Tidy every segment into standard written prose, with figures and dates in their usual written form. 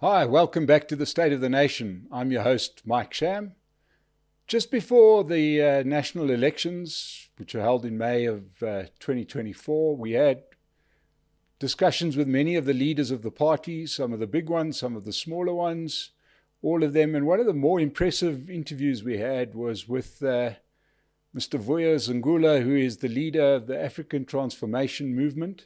Hi, welcome back to the State of the Nation. I'm your host, Mike Sham. Just before the national elections, which were held in May of 2024, we had discussions with many of the leaders of the parties, some of the big ones, some of the smaller ones, all of them. And one of the more impressive interviews we had was with Mr. Vuyo Zungula, who is the leader of the African Transformation Movement.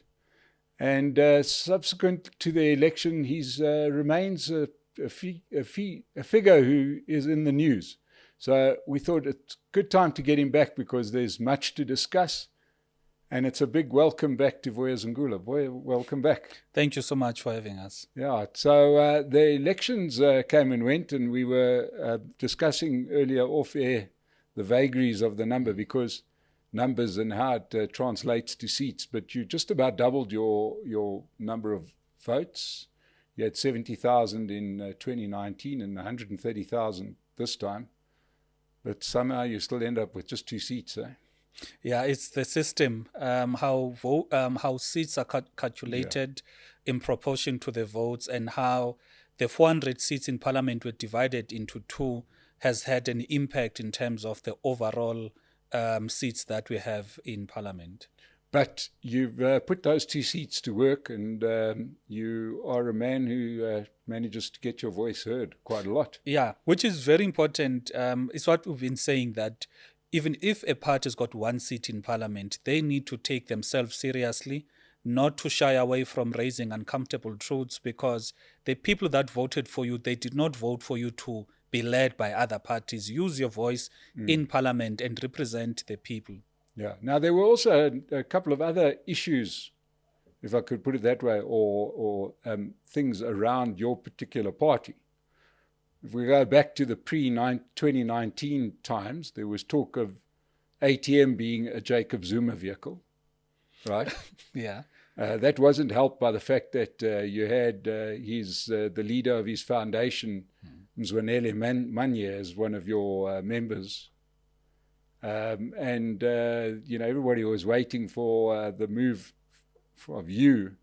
And subsequent to the election, he remains a figure who is in the news. So we thought it's a good time to get him back because there's much to discuss. And it's a big welcome back to Vuyo Zungula. Vuyo, welcome back. Thank you so much for having us. Yeah, so the elections came and went, and we were discussing earlier off air the vagaries of the number, because numbers and how it translates to seats, but you just about doubled your number of votes. You had 70,000 in 2019 and 130,000 this time, but somehow you still end up with just 2 seats, eh? Yeah, it's the system, how seats are calculated in proportion to the votes, and how the 400 seats in Parliament were divided into 2 has had an impact in terms of the overall seats that we have in Parliament. But you've put those 2 seats to work, and you are a man who manages to get your voice heard quite a lot. Yeah, which is very important. It's what we've been saying, that even if a party's got 1 seat in Parliament, they need to take themselves seriously, not to shy away from raising uncomfortable truths, because the people that voted for you, they did not vote for you to be led by other parties. Use your voice in Parliament and represent the people. Yeah. Now, there were also a couple of other issues, if I could put it that way, or things around your particular party. If we go back to the pre-2019 times, there was talk of ATM being a Jacob Zuma vehicle, right? Yeah. That wasn't helped by the fact that you had the leader of his foundation, Mzwanele Manye, as one of your members. And everybody was waiting for the move of you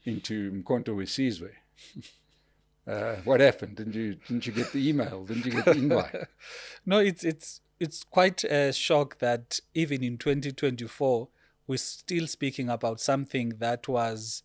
into Mkhonto Wesizwe. What happened? Didn't you get the email? Didn't you get the invite? No, it's quite a shock that even in 2024, we're still speaking about something that was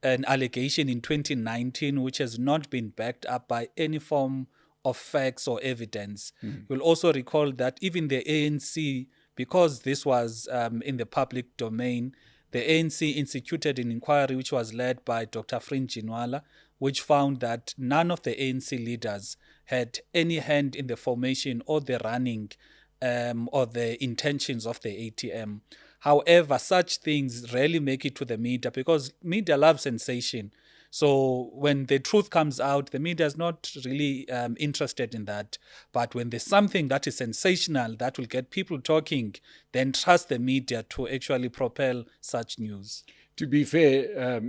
an allegation in 2019, which has not been backed up by any form of facts or evidence. You'll also recall that even the ANC, because this was in the public domain, the ANC instituted an inquiry which was led by Dr. Frinjinwala, which found that none of the ANC leaders had any hand in the formation or the running or the intentions of the ATM. However, such things rarely make it to the media, because media loves sensation. So when the truth comes out, the media is not really interested in that. But when there's something that is sensational that will get people talking, then trust the media to actually propel such news. To be fair,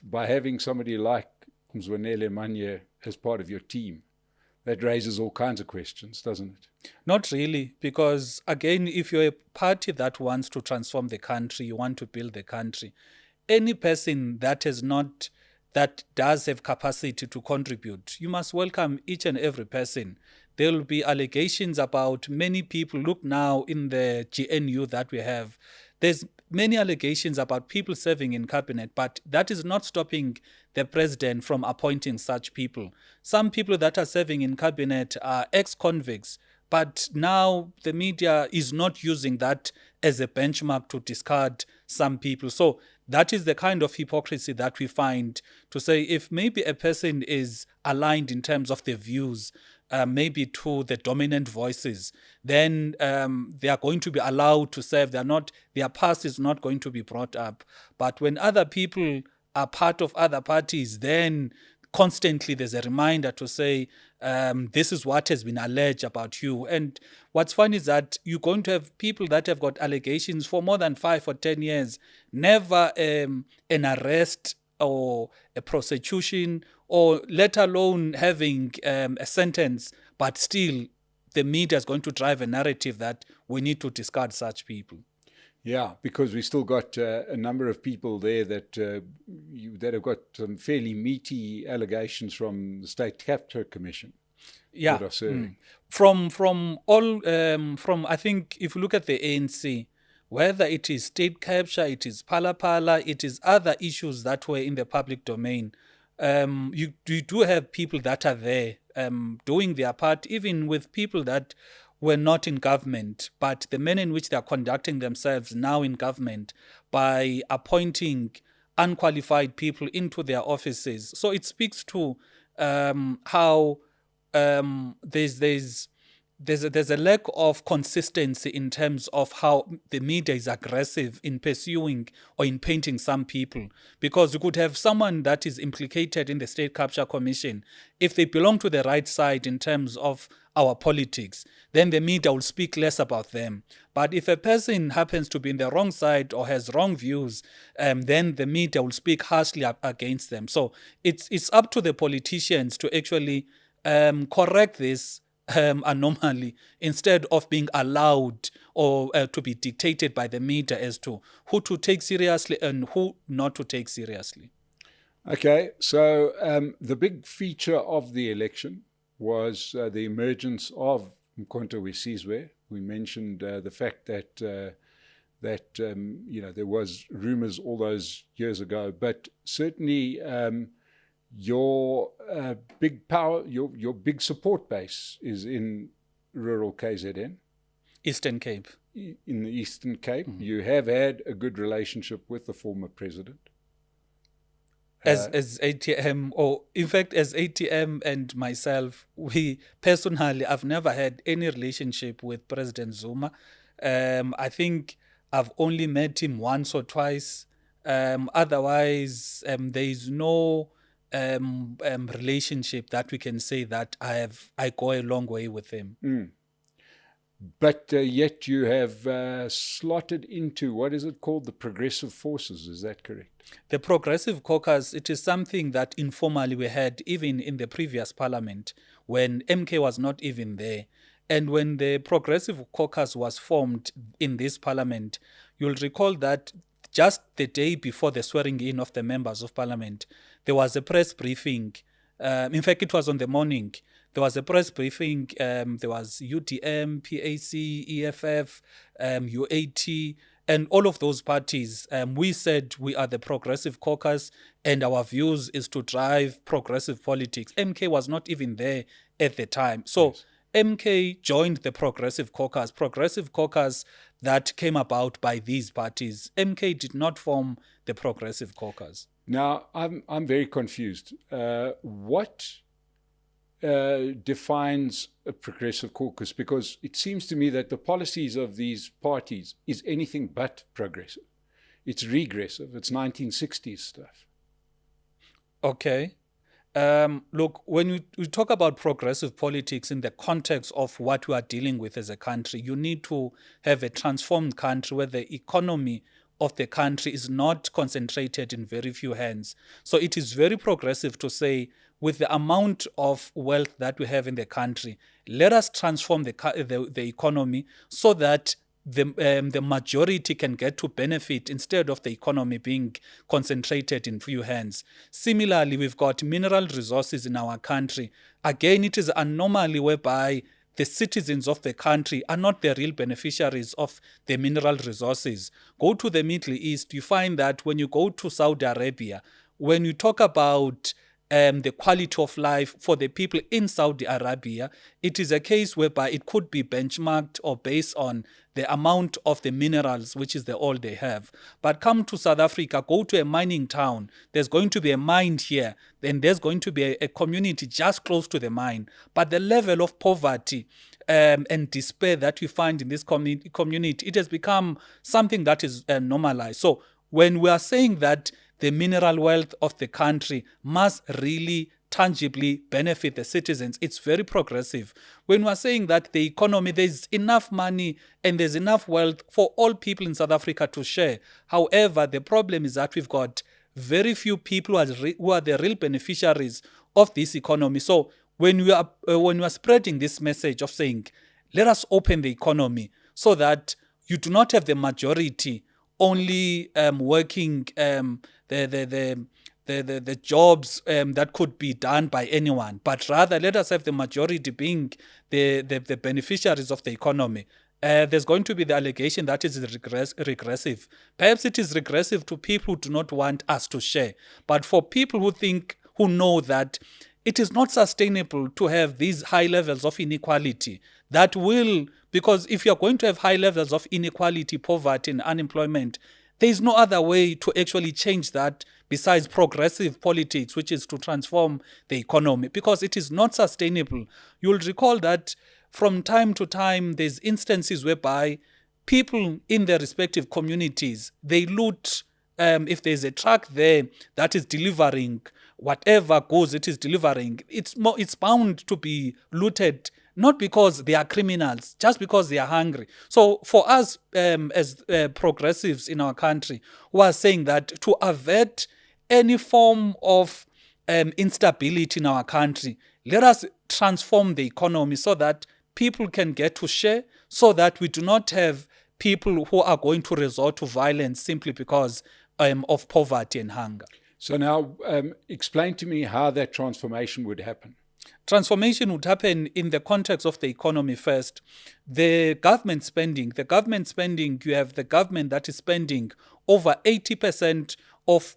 by having somebody like Mzwanele Manye as part of your team, that raises all kinds of questions, doesn't it? Not really, because again, if you're a party that wants to transform the country, you want to build the country, any person that does have capacity to contribute, you must welcome each and every person. There will be allegations about many people. Look now in the GNU that we have, there's many allegations about people serving in cabinet, but that is not stopping the president from appointing such people. Some people that are serving in cabinet are ex-convicts, but now the media is not using that as a benchmark to discard some people. So that is the kind of hypocrisy that we find, to say if maybe a person is aligned in terms of the views, maybe to the dominant voices, then they are going to be allowed to serve. Their past is not going to be brought up. But when other people are part of other parties, then constantly there's a reminder to say, this is what has been alleged about you. And what's funny is that you're going to have people that have got allegations for more than 5 or 10 years, never an arrest or a prosecution, or let alone having a sentence, but still the media is going to drive a narrative that we need to discard such people. Yeah, because we still got a number of people there that that have got some fairly meaty allegations from the State Capture Commission Yeah. that are serving. From I think if you look at the ANC, whether it is state capture, it is pala pala, it is other issues that were in the public domain, you do have people that are there doing their part, even with people that were not in government, but the manner in which they are conducting themselves now in government by appointing unqualified people into their offices. So it speaks to how there's a lack of consistency in terms of how the media is aggressive in pursuing or in painting some people, because you could have someone that is implicated in the State Capture Commission. If they belong to the right side in terms of our politics, then the media will speak less about them. But if a person happens to be in the wrong side or has wrong views, then the media will speak harshly against them. So it's up to the politicians to actually correct this anomaly, instead of being allowed or to be dictated by the media as to who to take seriously and who not to take seriously. Okay, so the big feature of the election was the emergence of Mkhonto Wesizwe. We mentioned the fact that there was rumors all those years ago, but certainly your big power, your big support base is in rural KZN. Eastern Cape. In the Eastern Cape. Mm-hmm. You have had a good relationship with the former president. As ATM, or in fact, as ATM and myself, we personally, I've never had any relationship with President Zuma. I think I've only met him once or twice. Otherwise, there is no relationship that we can say that I go a long way with him. Mm. But yet you have slotted into, what is it called, the Progressive Forces, is that correct? The Progressive Caucus, it is something that informally we had even in the previous parliament when MK was not even there. And when the Progressive Caucus was formed in this parliament, you'll recall that just the day before the swearing in of the members of parliament, there was a press briefing. In fact, it was on the morning. There was a press briefing. There was UDM, PAC, EFF, UAT, and all of those parties. We said we are the Progressive Caucus, and our views is to drive progressive politics. MK was not even there at the time. So yes. MK joined the Progressive Caucus that came about by these parties. MK did not form the Progressive Caucus. Now, I'm very confused. What defines a Progressive Caucus? Because it seems to me that the policies of these parties is anything but progressive. It's regressive. It's 1960s stuff. Okay. Look, when we talk about progressive politics in the context of what we are dealing with as a country, you need to have a transformed country where the economy of the country is not concentrated in very few hands. So it is very progressive to say, with the amount of wealth that we have in the country, let us transform the economy so that the majority can get to benefit instead of the economy being concentrated in few hands. Similarly, we've got mineral resources in our country. Again, it is an anomaly whereby the citizens of the country are not the real beneficiaries of the mineral resources. Go to the Middle East, you find that when you go to Saudi Arabia, when you talk about the quality of life for the people in Saudi Arabia, it is a case whereby it could be benchmarked or based on the amount of the minerals, which is the oil they have. But come to South Africa, go to a mining town, there's going to be a mine here, then there's going to be a community just close to the mine. But the level of poverty and despair that we find in this community, it has become something that is normalized. So when we are saying that the mineral wealth of the country must really tangibly benefit the citizens, it's very progressive. When we're saying that the economy, there's enough money and there's enough wealth for all people in South Africa to share. However, the problem is that we've got very few people who are the real beneficiaries of this economy. So when we are spreading this message of saying, let us open the economy so that you do not have the majority only working the jobs that could be done by anyone, but rather let us have the majority being the beneficiaries of the economy. There's going to be the allegation that is regressive. Perhaps it is regressive to people who do not want us to share, but for people who know that it is not sustainable to have these high levels of inequality that will, because if you're going to have high levels of inequality, poverty, and unemployment, there is no other way to actually change that besides progressive politics, which is to transform the economy, because it is not sustainable. You'll recall that from time to time, there's instances whereby people in their respective communities, they loot. If there's a truck there that is delivering whatever goods it is delivering, it's bound to be looted, not because they are criminals, just because they are hungry. So for us as progressives in our country, who are saying that to avert any form of instability in our country, let us transform the economy so that people can get to share, so that we do not have people who are going to resort to violence simply because of poverty and hunger. So now explain to me how that transformation would happen. Transformation would happen in the context of the economy first. The government spending, you have the government that is spending over 80% of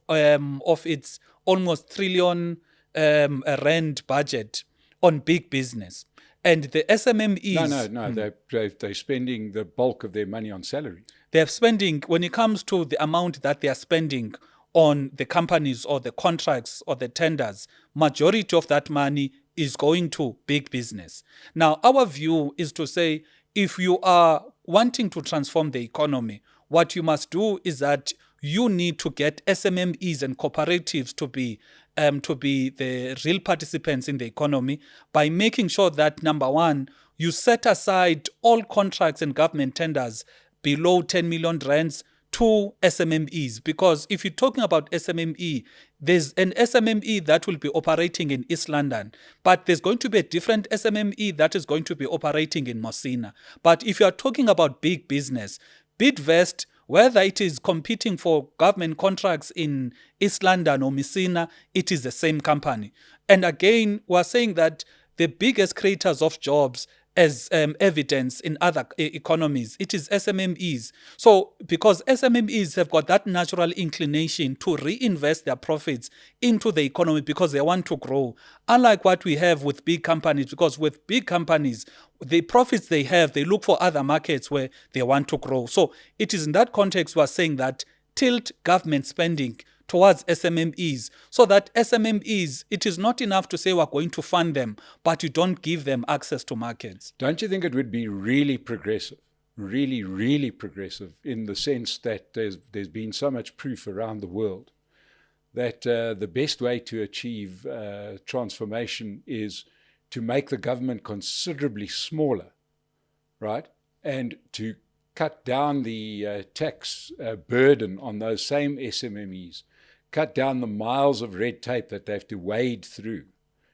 its almost trillion rand budget on big business. And the SMMEs... No. They're spending the bulk of their money on salary. They're spending, when it comes to the amount that they are spending on the companies or the contracts or the tenders, majority of that money is going to big business. Now, our view is to say, if you are wanting to transform the economy, what you must do is that you need to get SMMEs and cooperatives to be the real participants in the economy by making sure that, number one, you set aside all contracts and government tenders below 10 million rands to SMMEs. Because if you're talking about SMME, there's an SMME that will be operating in East London, but there's going to be a different SMME that is going to be operating in Mosina. But if you are talking about big business, Bidvest, whether it is competing for government contracts in East London or Messina, it is the same company. And again, we're saying that the biggest creators of jobs, as evidence in other economies, it is SMMEs. So because SMMEs have got that natural inclination to reinvest their profits into the economy because they want to grow, unlike what we have with big companies, because with big companies, the profits they have, they look for other markets where they want to grow. So it is in that context we're saying that tilt government spending towards SMMEs, so that SMMEs, it is not enough to say we're going to fund them, but you don't give them access to markets. Don't you think it would be really progressive, really progressive, in the sense that there's been so much proof around the world that the best way to achieve transformation is to make the government considerably smaller, right? And to cut down the tax burden on those same SMMEs, cut down the miles of red tape that they have to wade through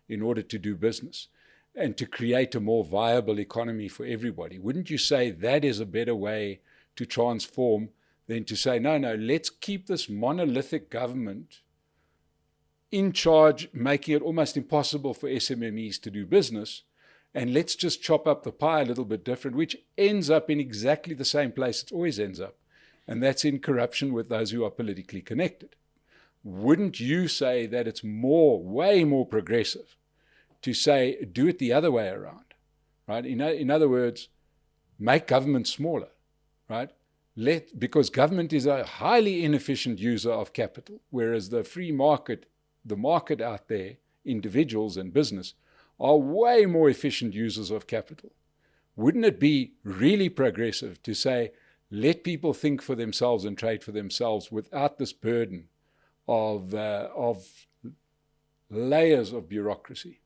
in order to do business, and to create a more viable economy for everybody. Wouldn't you say that is a better way to transform than to say, no, let's keep this monolithic government in charge, making it almost impossible for SMMEs to do business, and let's just chop up the pie a little bit different, which ends up in exactly the same place it always ends up, and that's in corruption with those who are politically connected. Wouldn't you say that it's way more progressive to say, do it the other way around, right? In other words, make government smaller, right? Because government is a highly inefficient user of capital, whereas the free market, the market out there, individuals and business, are way more efficient users of capital. Wouldn't it be really progressive to say, let people think for themselves and trade for themselves without this burden of layers of bureaucracy?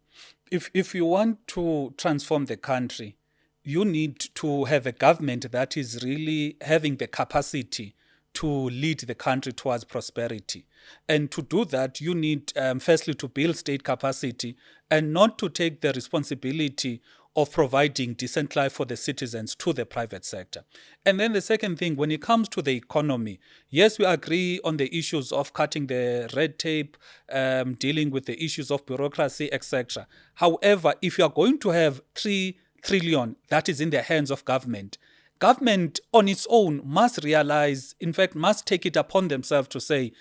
If you want to transform the country, you need to have a government that is really having the capacity to lead the country towards prosperity. And to do that, you need, firstly, to build state capacity and not to take the responsibility of providing decent life for the citizens to the private sector. And then the second thing, when it comes to the economy, yes, we agree on the issues of cutting the red tape, dealing with the issues of bureaucracy, etc. However, if you are going to have 3 trillion that is in the hands of government, government on its own must realize, in fact, must take it upon themselves to say,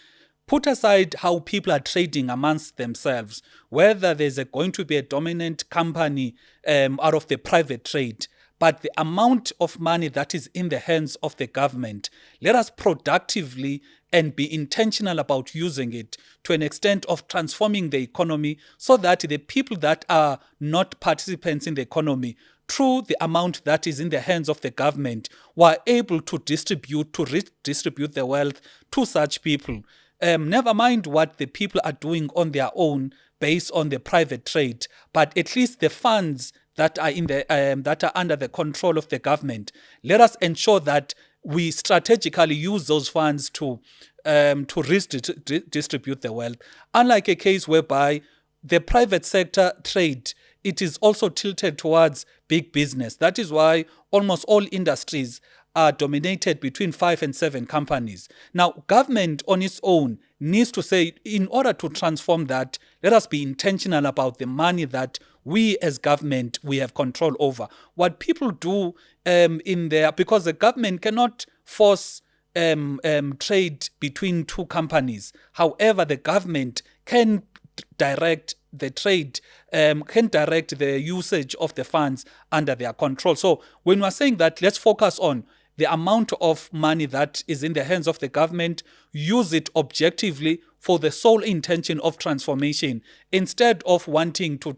put aside how people are trading amongst themselves, whether there's going to be a dominant company out of the private trade, but the amount of money that is in the hands of the government, let us productively and be intentional about using it to an extent of transforming the economy so that the people that are not participants in the economy, through the amount that is in the hands of the government, were able to redistribute the wealth to such people. Never mind what the people are doing on their own based on the private trade, but at least the funds that are that are under the control of the government, let us ensure that we strategically use those funds to redistribute the wealth. Unlike a case whereby the private sector trade, it is also tilted towards big business. That is why almost all industries are dominated between 5 and 7 companies. Now, government on its own needs to say, in order to transform that, let us be intentional about the money that we as government, we have control over. What people do because the government cannot force trade between 2 companies. However, the government can direct the trade, can direct the usage of the funds under their control. So when we are saying that, let's focus on the amount of money that is in the hands of the government, use it objectively for the sole intention of transformation, instead of wanting to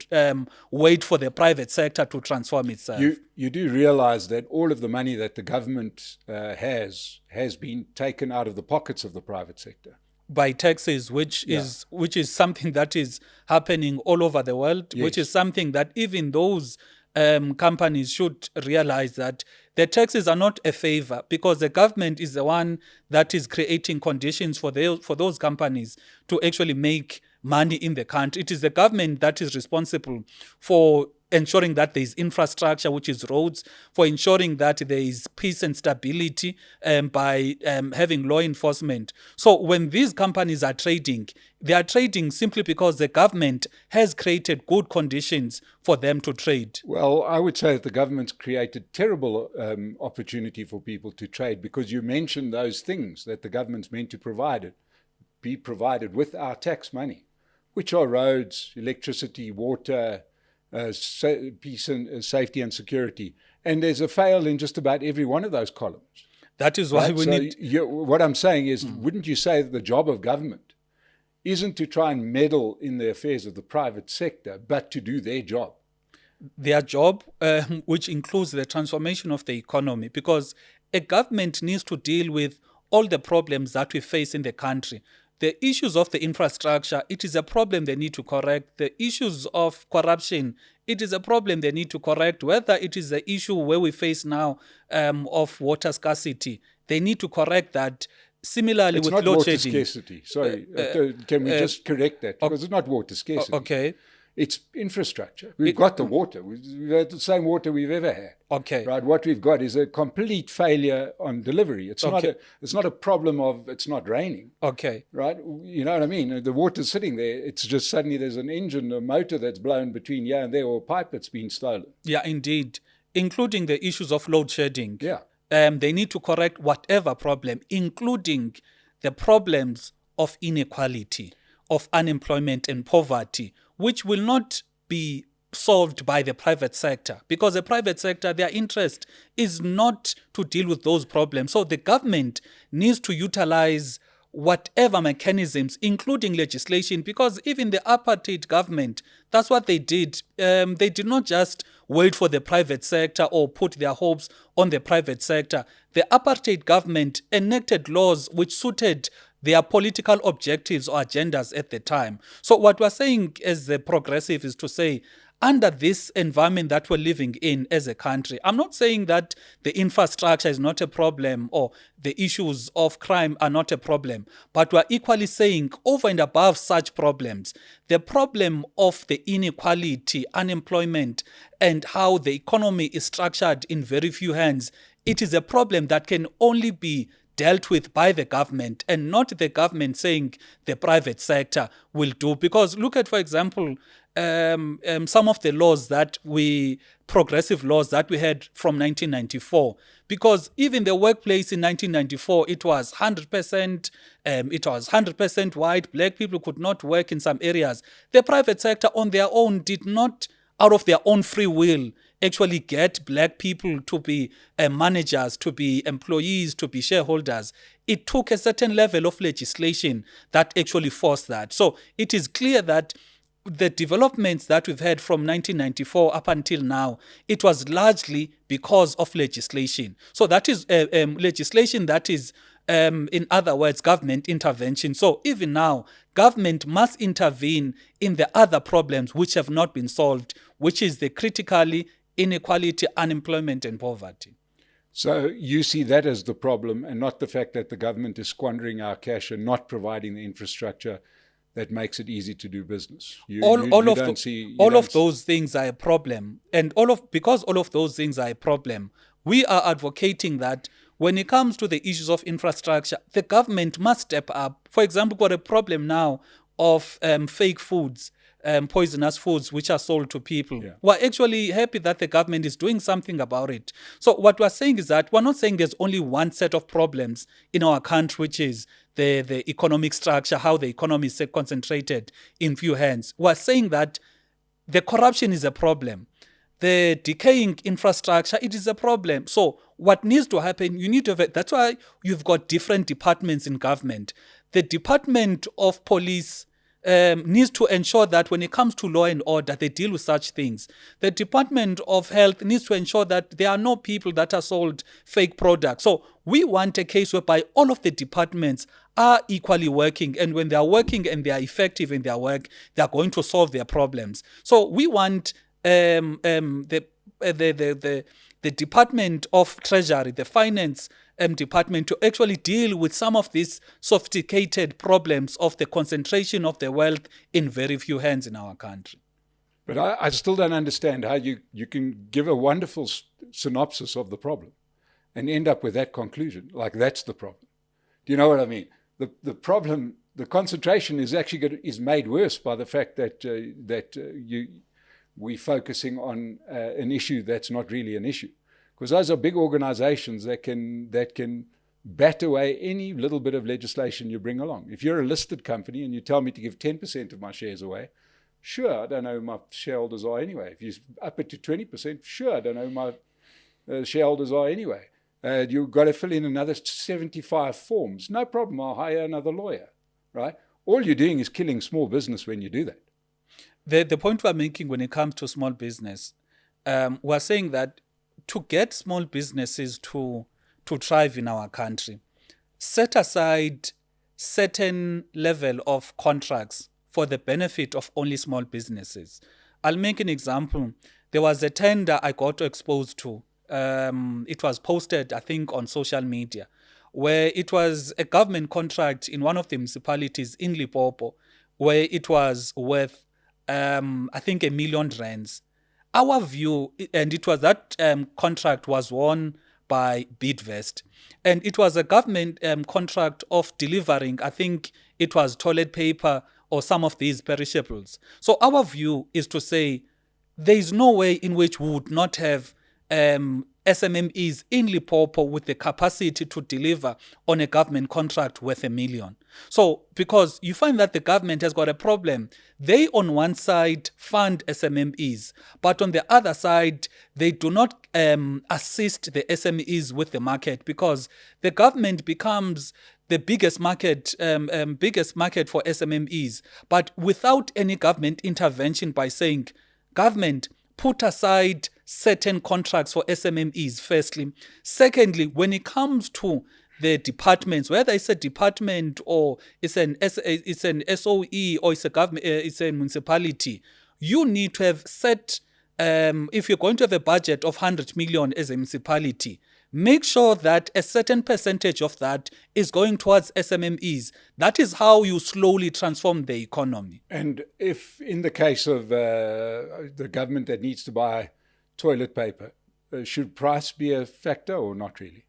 wait for the private sector to transform itself. You do realize that all of the money that the government has been taken out of the pockets of the private sector by taxes, which is something that is happening all over the world, yes. Which is something that even those companies should realize, that the taxes are not a favor, because the government is the one that is creating conditions for those companies to actually make money in the country. It is the government that is responsible for ensuring that there is infrastructure, which is roads, for ensuring that there is peace and stability by having law enforcement. So when these companies are trading, they are trading simply because the government has created good conditions for them to trade. Well, I would say that the government's created terrible opportunity for people to trade, because you mentioned those things that the government's meant to be provided with our tax money, which are roads, electricity, water, peace and safety and security. And there's a fail in just about every one of those columns. That is why we need... what I'm saying is, wouldn't you say that the job of government isn't to try and meddle in the affairs of the private sector, but to do their job? Their job, which includes the transformation of the economy, because a government needs to deal with all the problems that we face in the country. The issues of the infrastructure, it is a problem they need to correct. The issues of corruption, it is a problem they need to correct. Whether it is the issue where we face now of water scarcity, they need to correct that. Similarly, it's with not load water shedding. Scarcity. Sorry, can we just correct that? Because it's not water scarcity. Okay. It's infrastructure. We've got the water. We've had the same water we've ever had. Okay. Right. What we've got is a complete failure on delivery. It's not a problem of it's not raining. Okay. Right. You know what I mean? The water's sitting there. It's just suddenly there's an engine, a motor that's blown between here and there, or a pipe that's been stolen. Yeah, indeed. Including the issues of load shedding. Yeah. They need to correct whatever problem, including the problems of inequality, of unemployment and poverty, which will not be solved by the private sector, because the private sector, their interest is not to deal with those problems. So the government needs to utilize whatever mechanisms, including legislation, because even the apartheid government, that's what they did. They did not just wait for the private sector or put their hopes on the private sector. The apartheid government enacted laws which suited their political objectives or agendas at the time. So what we're saying as the progressive is to say, under this environment that we're living in as a country, I'm not saying that the infrastructure is not a problem or the issues of crime are not a problem, but we're equally saying over and above such problems, the problem of the inequality, unemployment, and how the economy is structured in very few hands, it is a problem that can only be dealt with by the government and not the government saying the private sector will do. Because look at, for example, some of the laws progressive laws that we had from 1994. Because even the workplace in 1994, it was 100% white. Black people could not work in some areas. The private sector on their own did not, out of their own free will, actually get black people to be managers, to be employees, to be shareholders. It took a certain level of legislation that actually forced that. So it is clear that the developments that we've had from 1994 up until now, it was largely because of legislation. So that is legislation that is, in other words, government intervention. So even now, government must intervene in the other problems which have not been solved, which is the critically inequality, unemployment, and poverty. So you see that as the problem and not the fact that the government is squandering our cash and not providing the infrastructure that makes it easy to do business. All of those things are a problem. And because all of those things are a problem, we are advocating that when it comes to the issues of infrastructure, the government must step up. For example, we've got a problem now of fake foods, poisonous foods which are sold to people. Yeah. We're actually happy that the government is doing something about it. So what we're saying is that we're not saying there's only one set of problems in our country, which is the economic structure, how the economy is concentrated in few hands. We're saying that the corruption is a problem. The decaying infrastructure, it is a problem. So what needs to happen, you need to have, that's why you've got different departments in government. The Department of Police needs to ensure that when it comes to law and order, they deal with such things. The Department of Health needs to ensure that there are no people that are sold fake products. So we want a case whereby all of the departments are equally working, and when they are working and they are effective in their work, they are going to solve their problems. So we want the Department of Treasury, the Finance Department, to actually deal with some of these sophisticated problems of the concentration of the wealth in very few hands in our country. But I still don't understand how you can give a wonderful synopsis of the problem and end up with that conclusion, like that's the problem. Do you know what I mean? The problem, the concentration is actually is made worse by the fact that we're focusing on an issue that's not really an issue. Because those are big organizations that can bat away any little bit of legislation you bring along. If you're a listed company and you tell me to give 10% of my shares away, sure, I don't know who my shareholders are anyway. If you up it to 20%, sure, I don't know who my shareholders are anyway. You've got to fill in another 75 forms. No problem, I'll hire another lawyer, right? All you're doing is killing small business when you do that. The point we're making when it comes to small business, we're saying that to get small businesses to thrive in our country, set aside certain level of contracts for the benefit of only small businesses. I'll make an example. There was a tender I got exposed to. It was posted, I think, on social media, where it was a government contract in one of the municipalities in Limpopo, where it was worth, I think, R1 million. Our view, and it was that contract was won by Bidvest, and it was a government contract of delivering, I think it was toilet paper or some of these perishables. So our view is to say there is no way in which we would not have SMMEs in Limpopo with the capacity to deliver on a government contract worth R1 million. So because you find that the government has got a problem, they on one side fund SMMEs, but on the other side, they do not assist the SMEs with the market, because the government becomes the biggest market for SMMEs, but without any government intervention by saying, government, put aside certain contracts for SMMEs, firstly. Secondly, when it comes to the departments, whether it's a department or it's an SOE or it's a government, it's a municipality, you need to have set, if you're going to have a budget of 100 million as a municipality, make sure that a certain percentage of that is going towards SMMEs. That is how you slowly transform the economy. And if in the case of the government that needs to buy toilet paper, should price be a factor or not really?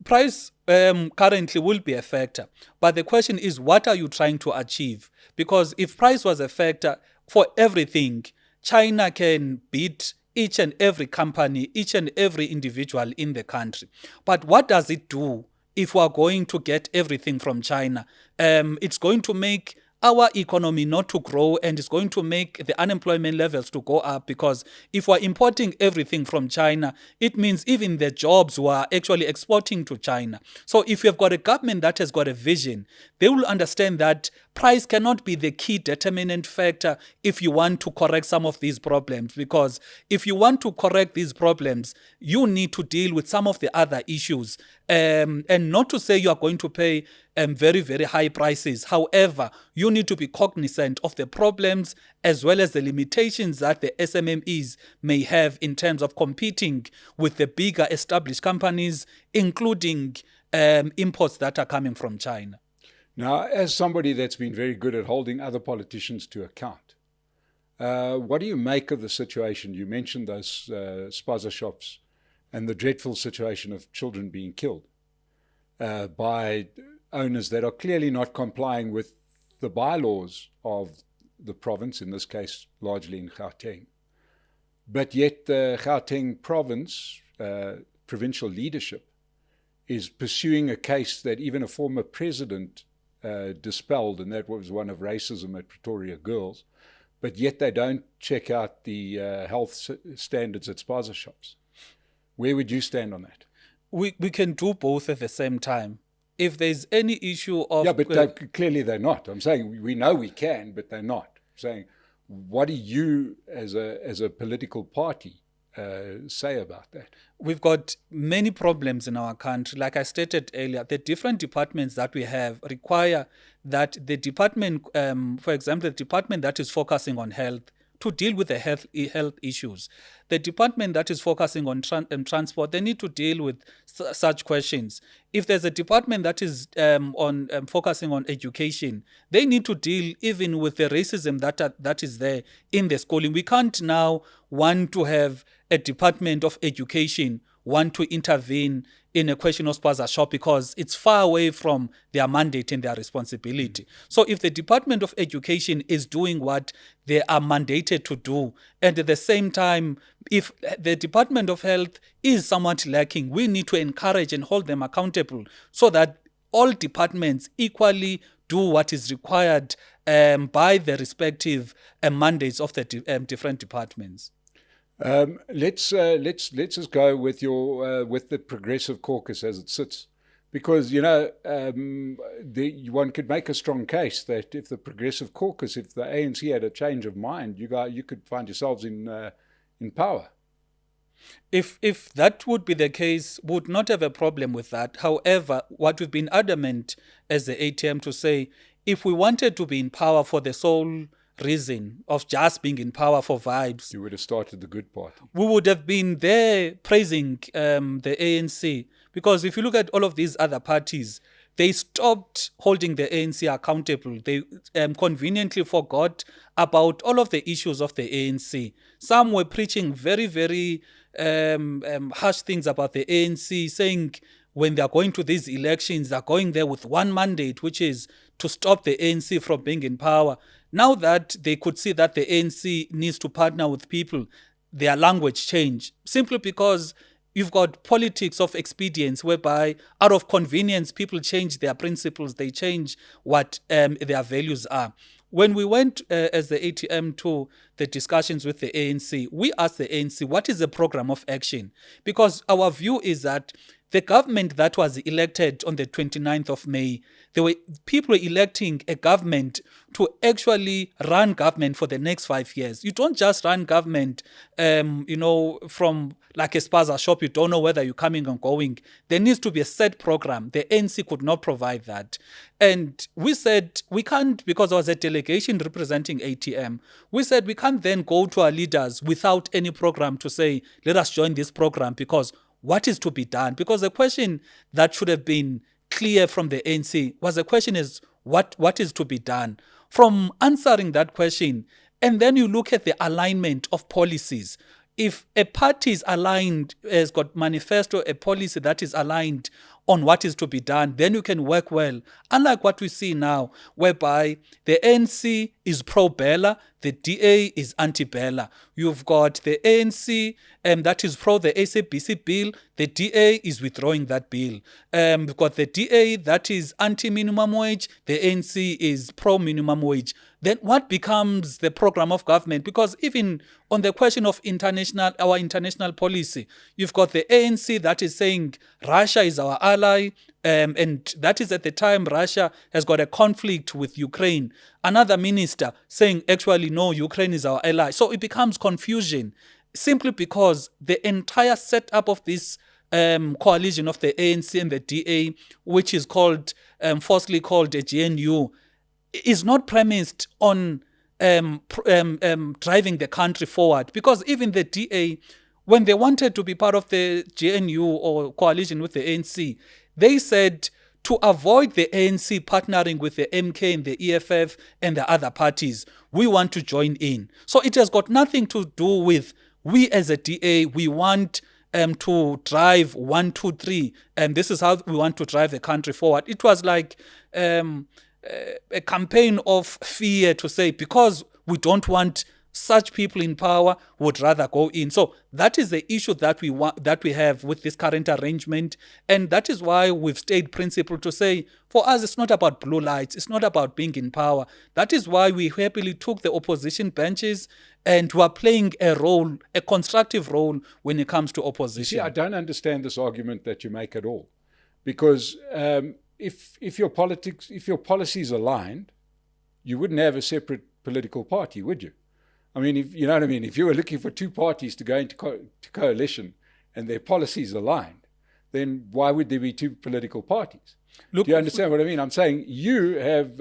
Price currently will be a factor. But the question is, what are you trying to achieve? Because if price was a factor for everything, China can beat each and every company, each and every individual in the country. But what does it do if we are going to get everything from China? It's going to make our economy not to grow, and it's going to make the unemployment levels to go up, because if we're importing everything from China, it means even the jobs we're actually exporting to China. So if you've got a government that has got a vision, they will understand that price cannot be the key determinant factor if you want to correct some of these problems, because if you want to correct these problems, you need to deal with some of the other issues, and not to say you are going to pay very, very high prices. However, you need to be cognizant of the problems as well as the limitations that the SMMEs may have in terms of competing with the bigger established companies, including imports that are coming from China. Now, as somebody that's been very good at holding other politicians to account, what do you make of the situation? You mentioned those spaza shops and the dreadful situation of children being killed by owners that are clearly not complying with the bylaws of the province, in this case largely in Gauteng. But yet the Gauteng province, provincial leadership, is pursuing a case that even a former president dispelled, and that was one of racism at Pretoria Girls, but yet they don't check out the health standards at spaza shops. Where would you stand on that? We can do both at the same time. If there's any issue of... Yeah, but clearly they're not. I'm saying we know we can, but they're not. I'm saying, what do you as a political party say about that? We've got many problems in our country. Like I stated earlier, the different departments that we have require that the department, for example, the department that is focusing on health, to deal with the health issues. The department that is focusing on transport, they need to deal with such questions. If there's a department that is focusing on education, they need to deal even with the racism that is there in the schooling. We can't now want to have a department of education want to intervene in a question of spaza shop because it's far away from their mandate and their responsibility. So if the Department of Education is doing what they are mandated to do, and at the same time, if the Department of Health is somewhat lacking, we need to encourage and hold them accountable so that all departments equally do what is required by the respective mandates of the different departments. Let's just go with your with the Progressive Caucus as it sits, because one could make a strong case that if the Progressive Caucus, if the ANC had a change of mind, you could find yourselves in power. If that would be the case, we would not have a problem with that. However, what we've been adamant as the ATM to say, if we wanted to be in power for the sole reason of just being in power for vibes, you would have started the good part. We would have been there praising the ANC, because if you look at all of these other parties, they stopped holding the ANC accountable. They conveniently forgot about all of the issues of the ANC. Some were preaching very, very harsh things about the ANC, saying when they are going to these elections, they're going there with one mandate, which is to stop the ANC from being in power. Now that they could see that the ANC needs to partner with people, their language changed, simply because you've got politics of expedience, whereby out of convenience, people change their principles, they change what their values are. When we went as the ATM to the discussions with the ANC, we asked the ANC, what is the program of action? Because our view is that the government that was elected on the 29th of May, there were people electing a government to actually run government for the next 5 years. You don't just run government, from like a spaza shop. You don't know whether you're coming or going. There needs to be a set program. The ANC could not provide that. And we said we can't, because there was a delegation representing ATM. We said we can't then go to our leaders without any program to say, let us join this program, because what is to be done? Because the question that should have been clear from the ANC was the question is, what is to be done? From answering that question, and then you look at the alignment of policies. If a party is aligned, has got manifesto, a policy that is aligned on what is to be done, then you can work well. Unlike what we see now, whereby the ANC is pro-Bella, the DA is anti-Bella. You've got the ANC that is pro the SABC bill, the DA is withdrawing that bill. We've got the DA that is anti-minimum wage, the ANC is pro-minimum wage. Then what becomes the program of government? Because even on the question of our international policy, you've got the ANC that is saying Russia is our ally, and that is at the time Russia has got a conflict with Ukraine. Another minister saying, actually, no, Ukraine is our ally. So it becomes confusion simply because the entire setup of this coalition of the ANC and the DA, which is called, falsely called a GNU, is not premised on driving the country forward. Because even the DA, when they wanted to be part of the GNU or coalition with the ANC, they said to avoid the ANC partnering with the MK and the EFF and the other parties, we want to join in. So it has got nothing to do with we as a DA, we want to drive 1, 2, 3, and this is how we want to drive the country forward. It was like a campaign of fear to say, because we don't want such people in power, would rather go in. So that is the issue that we have with this current arrangement, and that is why we've stayed principled to say, for us, it's not about blue lights, it's not about being in power. That is why we happily took the opposition benches and we are playing a role, a constructive role when it comes to opposition. See, I don't understand this argument that you make at all, because if your policy is aligned, you wouldn't have a separate political party, would you? I mean, you know what I mean? If you were looking for two parties to go into coalition and their policies aligned, then why would there be two political parties? Look, do you understand what I mean? I'm saying you have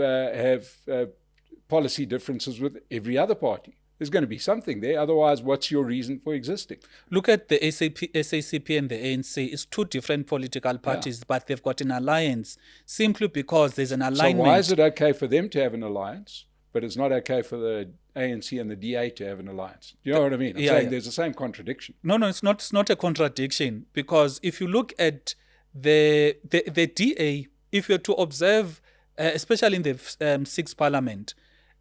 policy differences with every other party. There's going to be something there. Otherwise, what's your reason for existing? Look at the SACP and the ANC. It's two different political parties, but they've got an alliance simply because there's an alignment. So why is it okay for them to have an alliance, but it's not okay for the ANC and the DA to have an alliance? Do you know what I mean? I'm saying there's the same contradiction. No, it's not. It's not a contradiction, because if you look at the DA, if you're to observe, especially in the Sixth Parliament,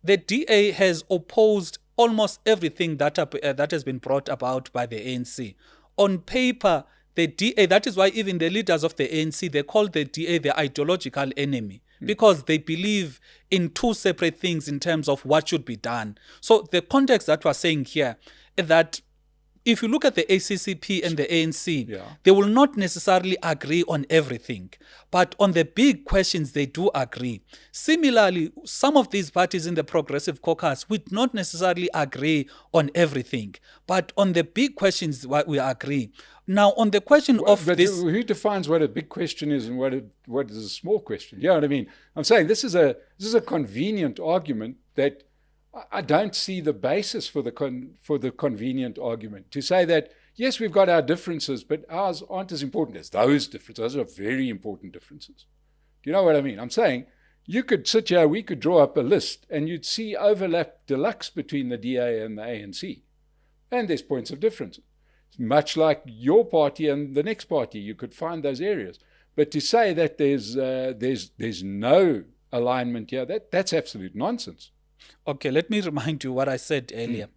the DA has opposed almost everything that has been brought about by the ANC. On paper, the DA, that is why even the leaders of the ANC, they call the DA the ideological enemy, because they believe in two separate things in terms of what should be done. So the context that we're saying here is that if you look at the ACCP and the ANC, they will not necessarily agree on everything, but on the big questions, they do agree. Similarly, some of these parties in the Progressive Caucus would not necessarily agree on everything, but on the big questions, we agree. Now, on the question of this... Who defines what a big question is and what is a small question? You know what I mean? I'm saying this is a convenient argument that I don't see the basis for the convenient argument to say that, yes, we've got our differences, but ours aren't as important as those differences. Those are very important differences. Do you know what I mean? I'm saying you could sit here, we could draw up a list, and you'd see overlap deluxe between the DA and the ANC. And there's points of difference. Much like your party and the next party, you could find those areas. But to say that there's no alignment here, that's absolute nonsense. Okay, let me remind you what I said earlier.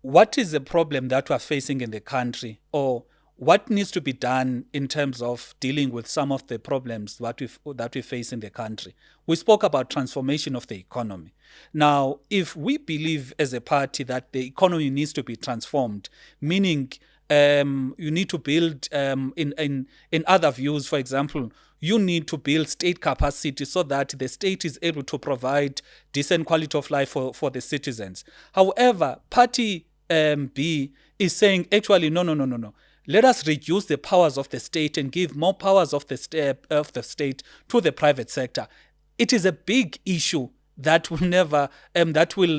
What is the problem that we're facing in the country, or what needs to be done in terms of dealing with some of the problems that we face in the country? We spoke about transformation of the economy. Now, if we believe as a party that the economy needs to be transformed, meaning you need to build, in other views, for example, you need to build state capacity so that the state is able to provide decent quality of life for the citizens. However, Party B is saying, actually, no. let us reduce the powers of the state and give more powers of the state to the private sector. It is a big issue that will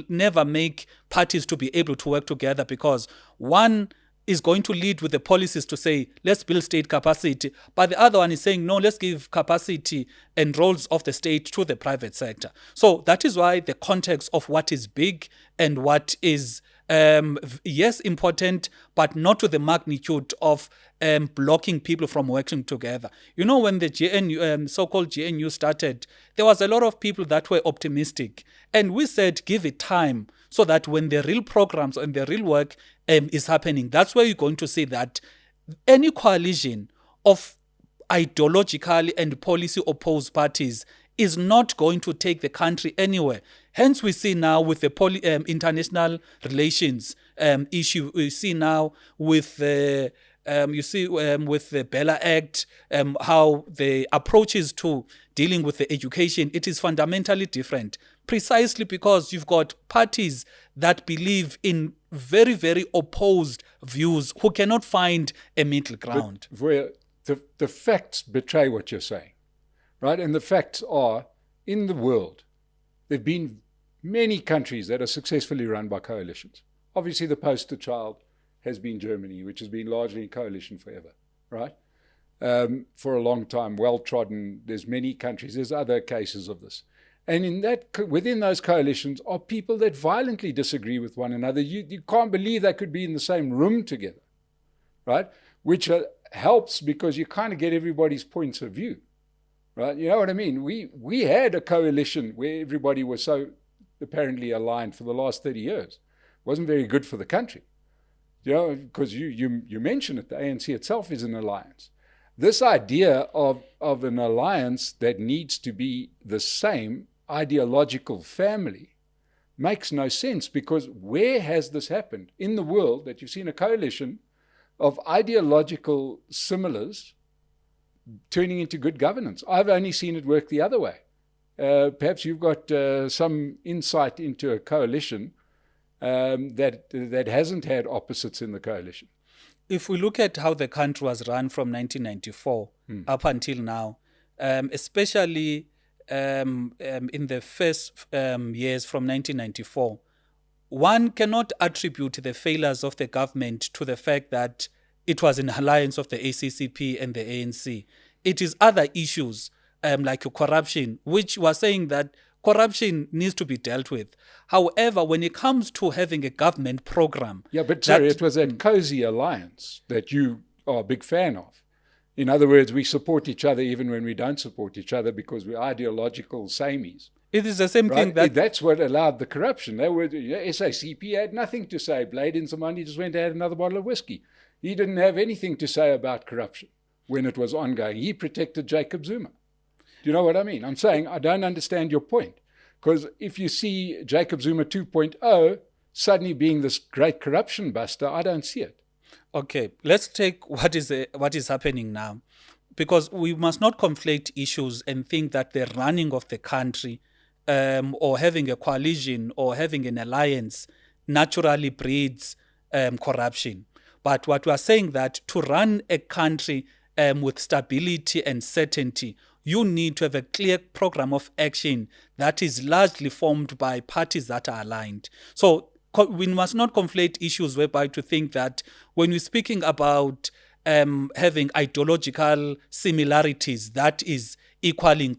never make parties to be able to work together, because one is going to lead with the policies to say, let's build state capacity, but the other one is saying, no, let's give capacity and roles of the state to the private sector. So that is why the context of what is big and what is yes, important, but not to the magnitude of blocking people from working together. You know, when the GNU, so-called GNU started, there was a lot of people that were optimistic. And we said, give it time, so that when the real programs and the real work is happening, that's where you're going to see that any coalition of ideologically and policy opposed parties is not going to take the country anywhere. Hence, we see now with the international relations issue, we see now with the with the Bella Act, how the approaches to dealing with the education, it is fundamentally different, precisely because you've got parties that believe in very, very opposed views who cannot find a middle ground. But the facts betray what you're saying, right? And the facts are, in the world, there have been many countries that are successfully run by coalitions. Obviously, the poster child has been Germany, which has been largely in coalition forever, right? For a long time, well-trodden. There's many countries. There's other cases of this. And within those coalitions are people that violently disagree with one another. You can't believe they could be in the same room together, right? Which helps because you kind of get everybody's points of view, right? You know what I mean? We had a coalition where everybody was so apparently aligned for the last 30 years. It wasn't very good for the country, you know, because you mentioned it, the ANC itself is an alliance. This idea of an alliance that needs to be the same ideological family makes no sense, because where has this happened in the world that you've seen a coalition of ideological similars turning into good governance? I've only seen it work the other way. Perhaps you've got some insight into a coalition that hasn't had opposites in the coalition. If we look at how the country was run from 1994 up until now, especially in the first years from 1994, one cannot attribute the failures of the government to the fact that it was an alliance of the ACCP and the ANC. It is other issues like corruption, which was saying that corruption needs to be dealt with. However, when it comes to having a government program... Yeah, but sorry, it was a cozy alliance that you are a big fan of. In other words, we support each other even when we don't support each other because we're ideological samies. It is the same thing that... That's what allowed the corruption. They were, SACP had nothing to say. Blade in Zamani just went and had another bottle of whiskey. He didn't have anything to say about corruption when it was ongoing. He protected Jacob Zuma. Do you know what I mean? I'm saying I don't understand your point. Because if you see Jacob Zuma 2.0 suddenly being this great corruption buster, I don't see it. Okay, let's take what is happening now. Because we must not conflate issues and think that the running of the country or having a coalition or having an alliance naturally breeds corruption. But what we are saying that to run a country with stability and certainty, you need to have a clear program of action that is largely formed by parties that are aligned. So we must not conflate issues whereby to think that when we're speaking about having ideological similarities, that is equaling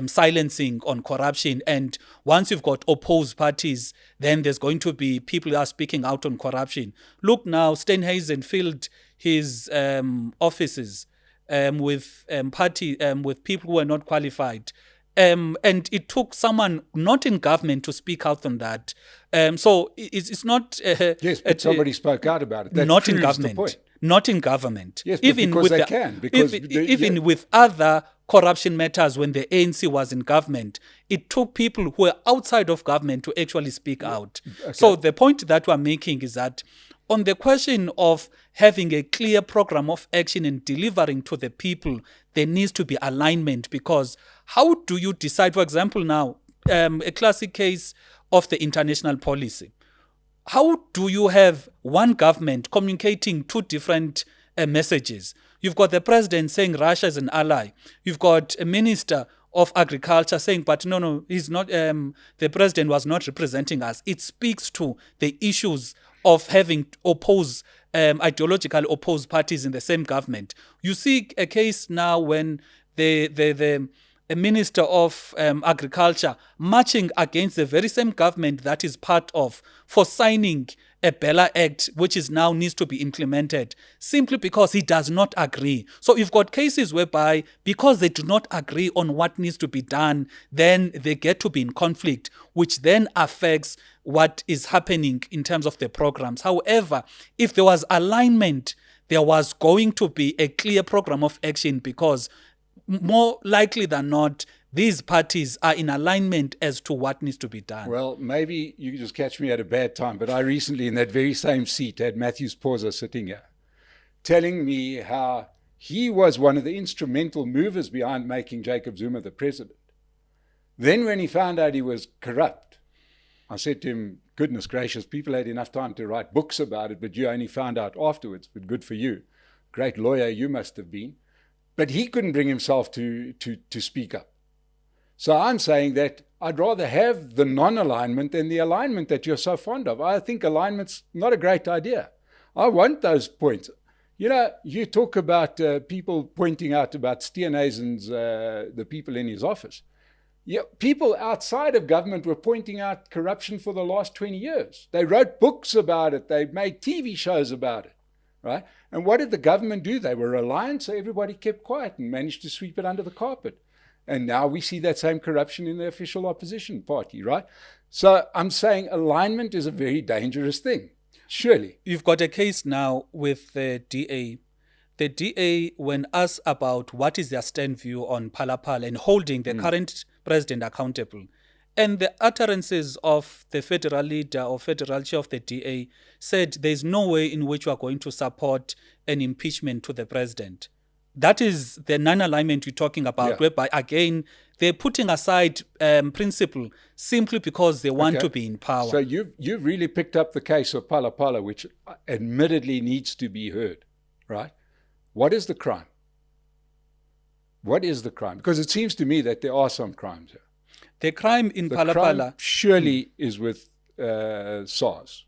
silencing on corruption. And once you've got opposed parties, then there's going to be people that are speaking out on corruption. Look now, Steenhuisen filled his offices with people who are not qualified. And it took someone not in government to speak out on that. So it's not... yes, but somebody spoke out about it. That not in proves the government. point. Not in government. Yes, even because they can. Because even with other corruption matters, when the ANC was in government, it took people who were outside of government to actually speak out. Okay. So the point that we're making is that on the question of having a clear program of action and delivering to the people, there needs to be alignment, because how do you decide, for example, now, a classic case of the international policy. how do you have one government communicating two different messages? You've got the president saying Russia is an ally. You've got a minister of agriculture saying, but no, he's not. The president was not representing us. It speaks to the issues of having ideologically opposed parties in the same government. You see a case now when the a minister of agriculture marching against the very same government that is part of for signing a Bella Act, which is now needs to be implemented, simply because he does not agree. So you've got cases whereby because they do not agree on what needs to be done, then they get to be in conflict, which then affects what is happening in terms of the programs. However, if there was alignment, there was going to be a clear program of action, because more likely than not, these parties are in alignment as to what needs to be done. Well, maybe you just catch me at a bad time, but I recently, in that very same seat, had Matthew Pauser sitting here, telling me how he was one of the instrumental movers behind making Jacob Zuma the president. Then when he found out he was corrupt, I said to him, goodness gracious, people had enough time to write books about it, but you only found out afterwards. But good for you. Great lawyer you must have been. But he couldn't bring himself to speak up. So I'm saying that I'd rather have the non-alignment than the alignment that you're so fond of. I think alignment's not a great idea. I want those points. You know, you talk about people pointing out about Steenhuisen's, the people in his office. Yeah, people outside of government were pointing out corruption for the last 20 years. They wrote books about it. They made TV shows about it, right? And what did the government do? They were reliant, so everybody kept quiet and managed to sweep it under the carpet. And now we see that same corruption in the official opposition party, right? So I'm saying alignment is a very dangerous thing, surely. You've got a case now with the DA. The DA, when asked about what is their stand view on Phala and holding the current president accountable, and the utterances of the federal leader or federal chair of the DA said there's no way in which we are going to support an impeachment to the president. That is the non-alignment you're talking about, whereby, again, they're putting aside principle simply because they want to be in power. So you've really picked up the case of Phala, which admittedly needs to be heard, right? What is the crime? What is the crime? Because it seems to me that there are some crimes here. The crime in Phala crime surely is with SARS.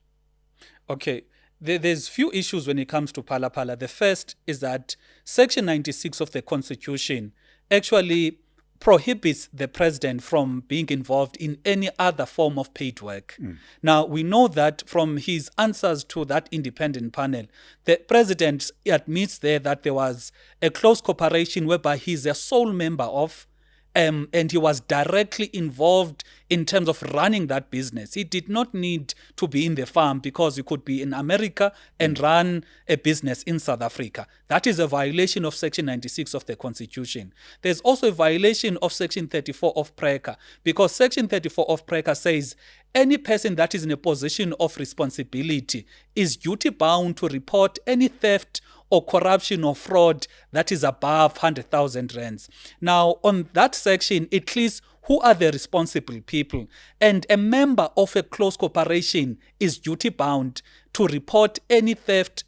Okay. There's few issues when it comes to Phala. The first is that Section 96 of the Constitution actually prohibits the president from being involved in any other form of paid work. Now, we know that from his answers to that independent panel, the president admits there that there was a close cooperation whereby he's a sole member of, and he was directly involved in terms of running that business. He did not need to be in the farm because he could be in America and run a business in South Africa. That is a violation of Section 96 of the Constitution. There's also a violation of Section 34 of PRECA, because Section 34 of PRECA says any person that is in a position of responsibility is duty-bound to report any theft or corruption or fraud that is above 100,000 rands. Now, on that section, it lists who are the responsible people. And a member of a close corporation is duty-bound to report any theft,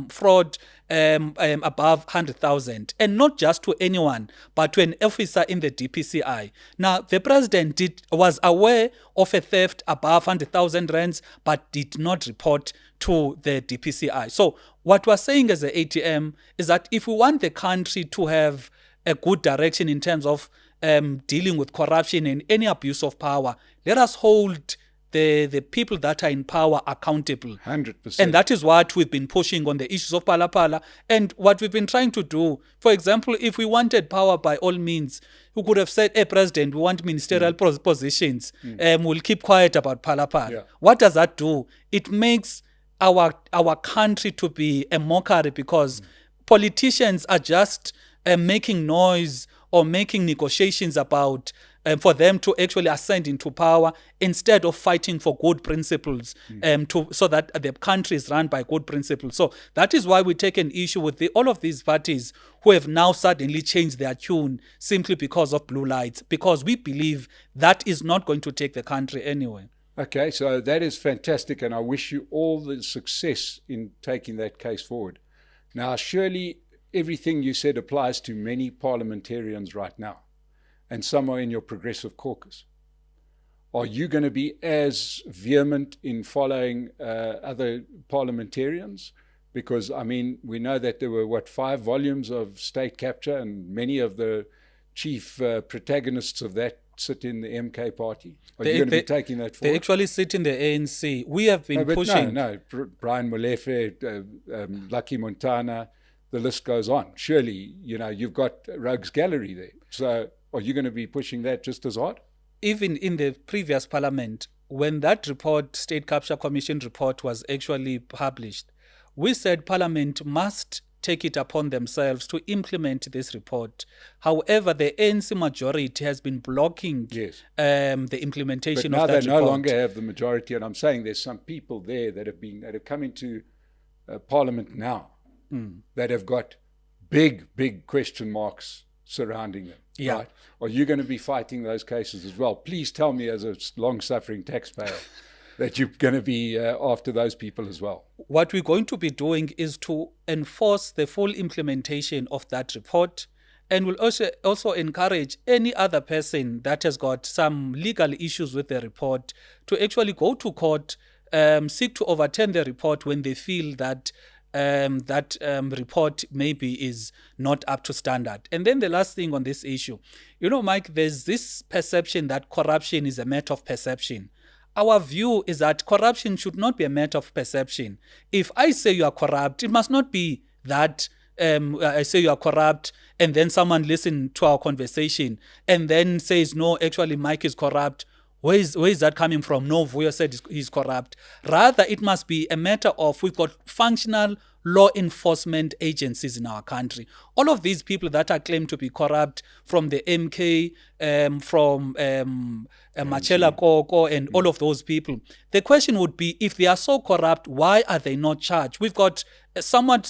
fraud above 100,000, and not just to anyone, but to an officer in the DPCI. Now, the president was aware of a theft above 100,000 rands, but did not report to the DPCI. So what we're saying as the ATM is that if we want the country to have a good direction in terms of dealing with corruption and any abuse of power, let us hold the people that are in power accountable. 100%. And that is what we've been pushing on the issues of Phala. And what we've been trying to do, for example, if we wanted power, by all means, we could have said, hey, President, we want ministerial positions. We'll keep quiet about Phala. Yeah. What does that do? It makes our country to be a mockery, because politicians are just making noise or making negotiations about for them to actually ascend into power, instead of fighting for good principles, so that the country is run by good principles. So that is why we take an issue with all of these parties who have now suddenly changed their tune simply because of blue lights, because we believe that is not going to take the country anywhere. Okay, so that is fantastic, and I wish you all the success in taking that case forward. Now, surely everything you said applies to many parliamentarians right now, and some are in your Progressive Caucus. Are you going to be as vehement in following other parliamentarians? Because, I mean, we know that there were, 5 volumes of state capture, and many of the chief protagonists of that sit in the MK party. Are you going to be taking that forward? They actually sit in the ANC. We have been pushing. No. Brian Molefe, Lucky Montana, the list goes on. Surely, you've got Rogues Gallery there. So are you going to be pushing that just as hard? Even in the previous parliament, when that report, State Capture Commission report, was actually published, we said Parliament must take it upon themselves to implement this report. However, the ANC majority has been blocking the implementation of that report. But now they no longer have the majority, and I'm saying there's some people there that have come into Parliament now that have got big question marks surrounding them. Yeah. Right? Are you going to be fighting those cases as well? Please tell me, as a long-suffering taxpayer, that you're going to be after those people as well. What we're going to be doing is to enforce the full implementation of that report, and we'll also encourage any other person that has got some legal issues with the report to actually go to court, seek to overturn the report when they feel that that report maybe is not up to standard. And then the last thing on this issue, Mike, there's this perception that corruption is a matter of perception. Our view is that corruption should not be a matter of perception. If I say you are corrupt, it must not be that I say you are corrupt and then someone listens to our conversation and then says, no, actually Mike is corrupt. Where is that coming from? No, Vuyo said he's corrupt. Rather, it must be a matter of we've got functional law enforcement agencies in our country. All of these people that are claimed to be corrupt, from the MK, from Machela Koko, and all of those people. The question would be, if they are so corrupt, why are they not charged? We've got someone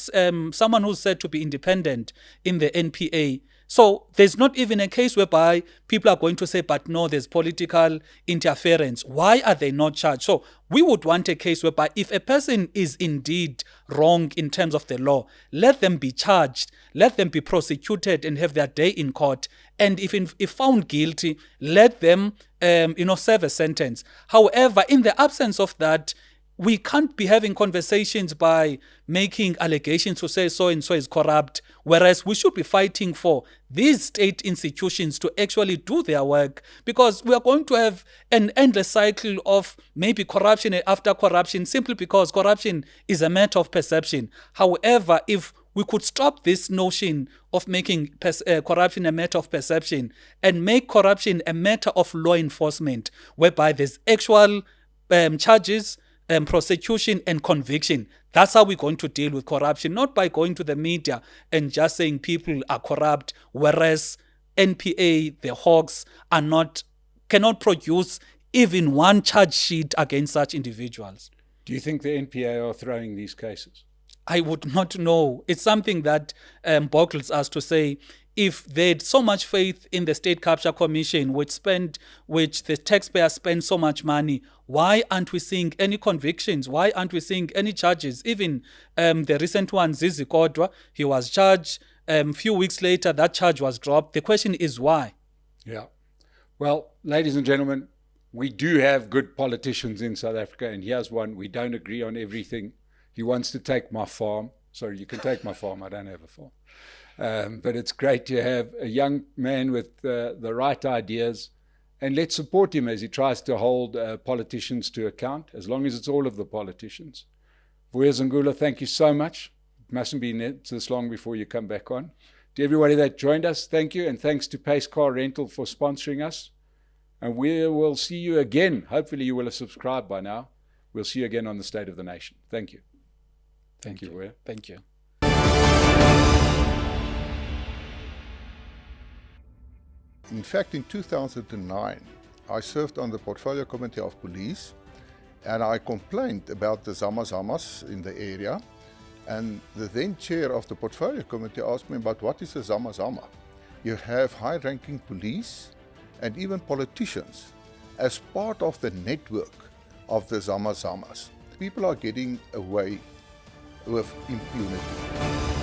who's said to be independent in the NPA. So there's not even a case whereby people are going to say, but no, there's political interference. Why are they not charged? So we would want a case whereby if a person is indeed wrong in terms of the law, let them be charged, let them be prosecuted and have their day in court. And if found guilty, let them serve a sentence. However, in the absence of that, we can't be having conversations by making allegations to say so-and-so is corrupt, whereas we should be fighting for these state institutions to actually do their work, because we are going to have an endless cycle of maybe corruption after corruption, simply because corruption is a matter of perception. However, if we could stop this notion of making corruption a matter of perception and make corruption a matter of law enforcement, whereby there's actual charges, prosecution and conviction. That's how we're going to deal with corruption, not by going to the media and just saying people are corrupt, whereas NPA, the Hawks, cannot produce even one charge sheet against such individuals. Do you think the NPA are throwing these cases? I would not know. It's something that boggles us to say, if they had so much faith in the State Capture Commission, which the taxpayers spend so much money, why aren't we seeing any convictions? Why aren't we seeing any charges? Even the recent one, Zizi Kodwa, he was charged. A few weeks later, that charge was dropped. The question is why? Yeah. Well, ladies and gentlemen, we do have good politicians in South Africa, and here's one. We don't agree on everything. He wants to take my farm. Sorry, you can take my farm. I don't have a farm. But it's great to have a young man with the right ideas, and let's support him as he tries to hold politicians to account, as long as it's all of the politicians. Vuyo Zungula, thank you so much. It mustn't be this long before you come back on. To everybody that joined us, thank you, and thanks to Pace Car Rental for sponsoring us. And we will see you again. Hopefully you will have subscribed by now. We'll see you again on the State of the Nation. Thank you. Thank you, Vuyo. Thank you. In fact, in 2009, I served on the Portfolio Committee of Police, and I complained about the Zamazamas in the area. And the then chair of the Portfolio Committee asked me about what is a Zamazama. You have high-ranking police and even politicians as part of the network of the Zama Zamas. People are getting away with impunity.